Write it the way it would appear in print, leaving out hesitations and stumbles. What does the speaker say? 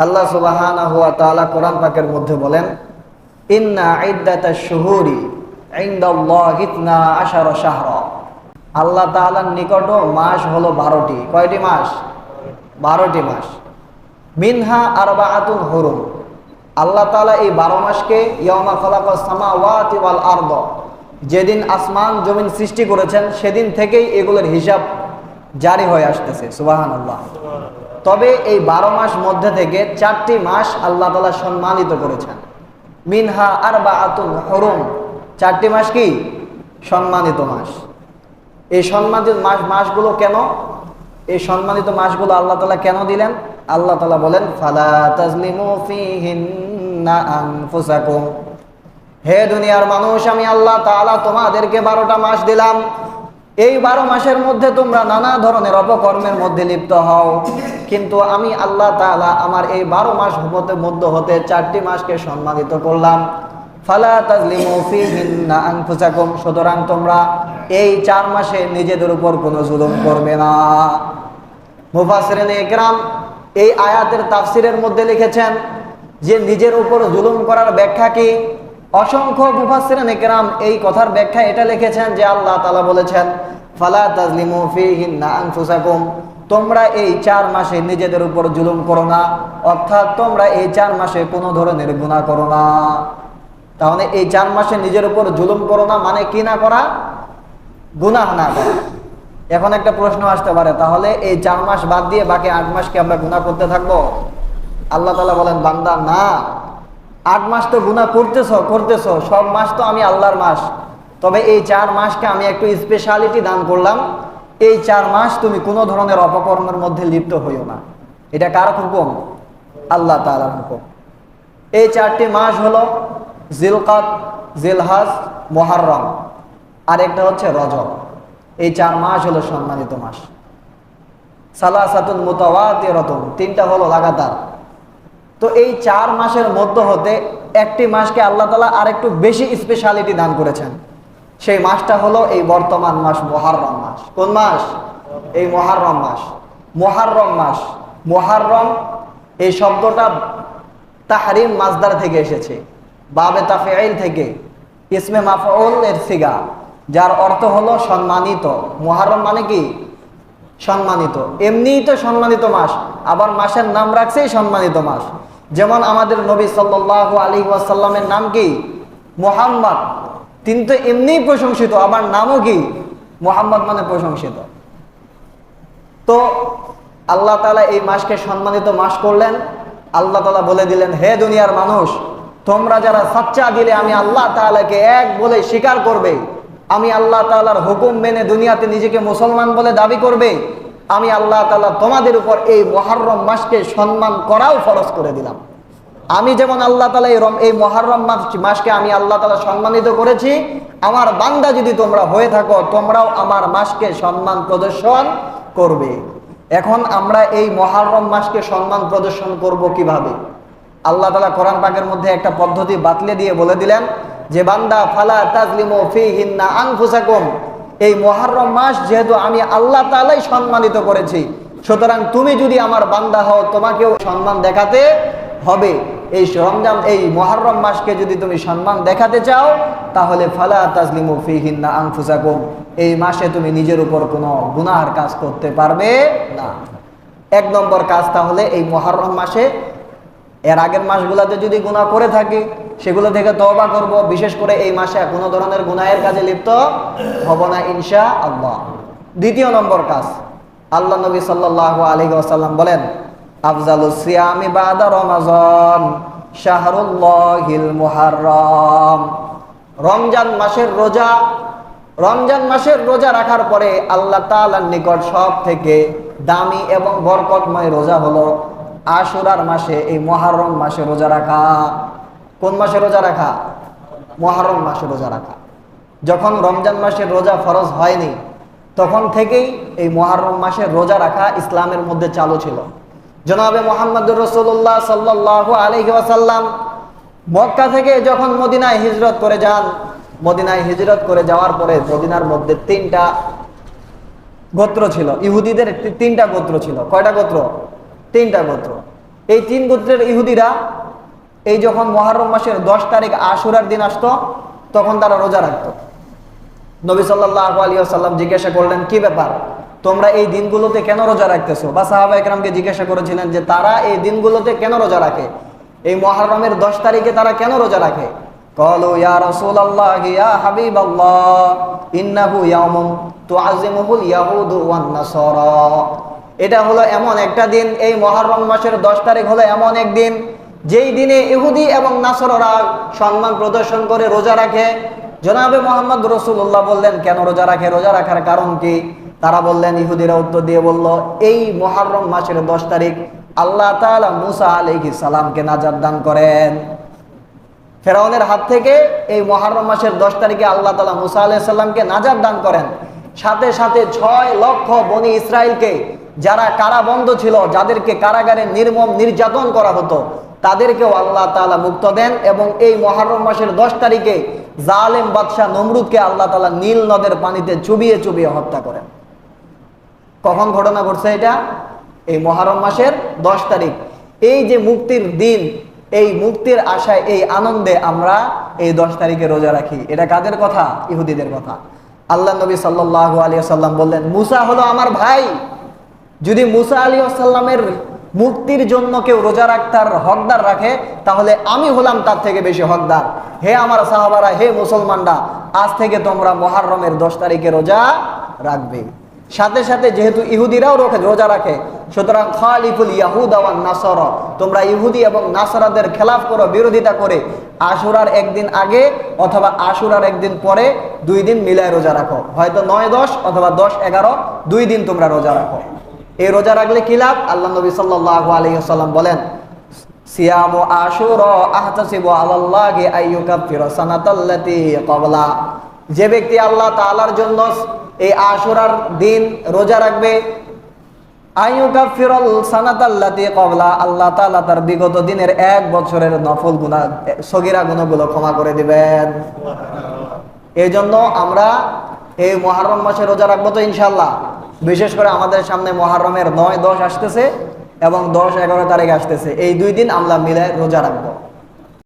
আল্লাহ সুবহানাহু ওয়া তাআলা কোরআন পাকের মধ্যে বলেন, ইন্না ইদ্দাতাশ শুহুরি ইনদাল্লাহি 12 শাহরা। আল্লাহ তাআলার নিকট মাস হলো 12টি। কয়টি মাস? 12টি মাস। মিনহা আরবাআতুন হুরুম। আল্লাহ তাআলা এই 12 মাসকে ইয়াউমা খালাকাস সামাওয়াতি ওয়াল আরদ, যেদিন আসমান জমিন সৃষ্টি করেছেন সেদিন থেকেই এগুলোর হিসাব জারি হয়ে আসতেছে। সুবহানাল্লাহ। তবে এই 12 মাস মধ্যে থেকে 4টি মাস আল্লাহ তাআলা সম্মানিত করেছেন। মিনহা আরবাআতুন হুরুম, 4টি মাস কি? সম্মানিত মাস। এই সম্মানিত মাসগুলো কেন? এই সম্মানিত মাসগুলো আল্লাহ তাআলা কেন দিলেন? আল্লাহ তাআলা বলেন, ফালা তাজলিমু ফীহিন্না আনফুসাকুম। হে দুনিয়ার মানুষ, আমি আল্লাহ তাআলা তোমাদেরকে 12টা মাস দিলাম। এই 12 মাসের মধ্যে তোমরা নানা ধরনের অপকর্মের মধ্যে লিপ্ত হও, কিন্তু আমি আল্লাহ তাআলা আমার এই 12 মাস মধ্য হতে 4টি মাসকে সম্মানিত করলাম। ফালা তাজলিমু ফীহিন্না আনফুসাকুম, সুতরাং তোমরা এই 4 মাসে নিজেদের উপর কোনো জুলুম করবে না। মুফাসসিরিনে ইকরাম এই আয়াতের তাফসিরের মধ্যে লিখেছেন যে নিজের উপর জুলুম করার ব্যাখ্যা কি? অসংখ্য মুফাসসিরিনে ইকরাম এই কথার ব্যাখ্যা এটা লিখেছেন যে আল্লাহ তাআলা বলেছেন, ফালা তাজলিমু ফীহিন্না আনফুসাকুম, তোমরা এই 4 মাসে নিজেদের উপর জুলুম করো না, অর্থাৎ তোমরা এই 4 মাসে কোনো ধরনের গুনাহ করো না। তাহলে এই 4 মাসে নিজের উপর জুলুম করো না মানে কি না করা? গুনাহ না করা। এখন একটা প্রশ্ন আসতে পারে, তাহলে এই 4 মাস বাদ দিয়ে বাকি 8 মাস কি আমরা গুনাহ করতে থাকবো? আল্লাহ তাআলা বলেন, বান্দা না, 8 মাস তো গুনাহ করতেছো, সব মাস তো আমি আল্লাহর মাস, তবে এই 4 মাসকে আমি একটু স্পেশালিটি দান করলাম। এই 4 মাস তুমি কোনো ধরনের অপকর্মের মধ্যে লিপ্ত হইও না। এটা কার হুকুম? আল্লাহ তাআলার হুকুম। এই 4টি মাস হলো জিলকাদ, জিলহজ, মুহররম, আর একটা হচ্ছে রজব। এই 4 মাস হলো সম্মানিত মাস। সালাসাতুন মুতাওয়াতিরাতুন, 3টা হলো লাগাতার। তো এই 4 মাসের মধ্য হতে একটি মাসকে আল্লাহ তাআলা আরেকটু বেশি স্পেশালিটি দান করেছেন। সেই মাসটা হলো এই বর্তমান মাস মুহররম মাস। কোন মাস? এই মুহররম মাস। মুহররম মাস, মুহররম এই শব্দটা তাহরিম মাজদার থেকে এসেছে, বাবে তাফঈল থেকে, ইসমে মাফউল এর সিগা, যার অর্থ হলো সম্মানিত। মুহররম মানে কি? সম্মানিত। এমনিই তো সম্মানিত মাস, আবার মাসের নাম রাখছেই সম্মানিত মাস। যেমন আমাদের নবী সাল্লাল্লাহু আলাইহি ওয়াসাল্লামের নাম কি? মুহাম্মদ। তিনি তো এমনিই প্রশংসিত, আবার নামও কি? মুহাম্মদ মানে প্রশংসিত। তো আল্লাহ তাআলা এই মাসকে সম্মানিত মাস করলেন। আল্লাহ তাআলা বলে দিলেন, হে দুনিয়ার মানুষ, তোমরা যারা সাচ্চা দিলে আমি আল্লাহ তাআলাকে এক বলে স্বীকার করবে, আমি আল্লাহ তাআলার হুকুম মেনে দুনিয়াতে নিজেকে মুসলমান বলে দাবি করবে, আমি আল্লাহ তাআলা তোমাদের উপর এই মুহররম মাসকে সম্মান করাও ফরজ করে দিলাম। আমি যেমন আল্লাহ তাআলা এই মুহররম মাসকে আমি আল্লাহ তাআলা সম্মানিত করেছি, আমার বান্দা যদি তোমরা হয়ে থাকো, তোমরাও আমার মাসকে সম্মান প্রদর্শন করবে। এখন আমরা এই মুহররম মাসকে সম্মান প্রদর্শন করব কিভাবে? আল্লাহ তাআলা কোরআন পাকের মধ্যে একটা পদ্ধতি বাতলে দিয়ে বলে দিলেন যে, বান্দা ফালা তাজলিমু ফীহিন্না আনফুসাকুম, এই মুহররম মাস যেহেতু আমি আল্লাহ তাআলাই সম্মানিত করেছি, সুতরাং তুমি যদি আমার বান্দা হও, তোমাকেও সম্মান দেখাতে হবে। এই রমজান, এই মুহররম মাসকে যদি তুমি সম্মান দেখাতে চাও, তাহলে ফালা তাজলিমু ফীহিন্না আনফুসাকুম, এই মাসে তুমি নিজের উপর কোনো গুনাহের কাজ করতে পারবে না। 1 নম্বর কাজ তাহলে এই মুহররম মাসে, এর আগের মাসগুলোতে যদি গুনাহ করে থাকি সেগুলো থেকে তওবা করব। বিশেষ করে এই মাসে কোনো ধরনের গুনাহের কাজে লিপ্ত হব না ইনশাআল্লাহ। 2 নম্বর কাজ, আল্লাহ নবী সাল্লাল্লাহু আলাইহি ওয়াসাল্লাম বলেন, আফজালুস সিয়ামি বাদা রমাজান শাহরুল্লাহিল মুহররম। রমজান মাসের রোজা রাখার পরে আল্লাহ তাআলার নিকট সব থেকে দামি এবং বরকতময় রোজা হলো আশুরার মাসে, এই মুহররম মাসে রোজা রাখা। কোন মাসে রোজা রাখা? মুহররম মাসে রোজা রাখা। যখন রমজান মাসের রোজা ফরজ হয়নি, তখন থেকেই এই মুহররম মাসের রোজা রাখা ইসলামের মধ্যে চালু ছিল। জনাবে মুহাম্মদুর রাসূলুল্লাহ সাল্লাল্লাহু আলাইহি ওয়াসাল্লাম মক্কা থেকে যখন মদিনায় হিজরত করে যান, মদিনায় হিজরত করে যাওয়ার পরে মদিনার মধ্যে 3টা গোত্র ছিল, ইহুদিদের 3টা গোত্র ছিল। কয়টা গোত্র? 3টা গোত্র। এই 3 গোত্রের ইহুদিরা এই যখন মুহররম মাসের 10 তারিখ আশুরার দিন আসতো, তখন তারা রোজা রাখতো। নবী সাল্লাল্লাহু আলাইহি ওয়াসাল্লাম জিজ্ঞাসা করলেন, কি ব্যাপার, তোমরা এই দিনগুলোতে কেন রোজা রাখতেছো? বা সাহাবা একরামকে জিজ্ঞাসা করেছিলেন যে তারা এই দিনগুলোতে কেন রোজা রাখে, এই মুহররমের 10 তারিখে তারা কেন রোজা রাখে? ক্বালু ইয়া রাসূলুল্লাহ ইয়া হাবিবাল্লাহ ইন্নাহু ইয়াউমুন তুআযিমুহুল ইয়াহুদু ওয়ান নাসারা। এটা হলো এমন একটা দিন, এই মুহররম মাসের 10 তারিখ হলো এমন এক দিন যেই দিনে ইহুদি এবং নাসারারা সম্মান প্রদর্শন করে রোজা রাখে। জনাবে মুহাম্মদ রাসূলুল্লাহ বললেন, কেন রোজা রাখে, রোজা রাখার কারণ কি? তারা বললেন, ইহুদিরা উত্তর দিয়ে বলল, এই মুহররম মাসের 10 তারিখ আল্লাহ তাআলা মুসা আলাইহিস সালামকে নাজাত দান করেন। ফেরাউনের হাত থেকে এই মুহররম মাসের 10 তারিখে আল্লাহ তাআলা মুসা আলাইহিস সালামকে নাজাত দান করেন। সাথে সাথে 6 লক্ষ বনি ইসরাইলকে, যারা কারাবন্ধ ছিল, যাদেরকে কারাগারে নির্মম নির্যাতন করা হতো, তাদেরকেও আল্লাহ তাআলা মুক্ত দেন। এবং এই মুহররম মাসের 10 তারিখে জালেম বাদশাহ নমরুদকে আল্লাহ তাআলা নীল নদের পানিতে চুবিয়ে চুবিয়ে হত্যা করেন। কখন ঘটনা ঘটছে এটা? এই মুহররম মাসের 10 তারিখ। এই যে মুক্তির দিন, এই মুক্তির আশায়, এই আনন্দে আমরা এই 10 তারিখে রোজা রাখি। এটা কাদের কথা? ইহুদিদের কথা। আল্লাহ নবী সাল্লাল্লাহু আলাইহি ওয়াসাল্লাম বললেন, মুসা হলো আমার ভাই। যদি মুসা আলাইহিস সালামের মুক্তির জন্য কেউ রোজা রাখতার হকদার রাখে, তাহলে আমি হলাম তার থেকে বেশি হকদার। হে আমার সাহাবারা, হে মুসলমানরা, আজ থেকে তোমরা মুহররমের 10 তারিখে রোজা রাখবে। সাথে সাথে যেহেতু ইহুদিরাও রোজা রাখে, সুতরাং খালিফুল ইয়াহুদা ওয়ান নাসারা, তোমরা ইহুদি এবং নাসারাদের খেলাফ করো, বিরোধিতা করে আশুরার একদিন আগে অথবা আশুরার একদিন পরে 2 দিন মিলায় রোজা রাখো। হয়তো 9-10 অথবা 10-11, 2 দিন তোমরা রোজা রাখো। এই রোজা রাখলে কি লাভ? আল্লাহ নবী সাল্লাল্লাহু আলাইহি ওয়াসাল্লাম বলেন, সিয়ামু আশুরা আহতাসিবু আলাল্লাহি আইয়ুকাফিরা সানাতাল্লাতী ক্বাবলা। যে ব্যক্তি আল্লাহ তাআলার জন্য এই আশুরার দিন রোজা রাখবে, আইয়ুকাফিরাল সানাতাল্লাতী ক্বাবলা, আল্লাহ তাআলা তার বিগত দিনের 1 বছরের নফল গুনাহ, সগীরা গুনাহগুলো ক্ষমা করে দিবেন। এই জন্য আমরা এই মুহররম মাসে রোজা রাখবো তো ইনশাআল্লাহ। বিশেষ করে আমাদের সামনে মুহররমের 9-10 আসতেছে এবং 10-11 তারিখ আসতেছে। এই 2 দিন আমরা মিলে রোজা রাখবো।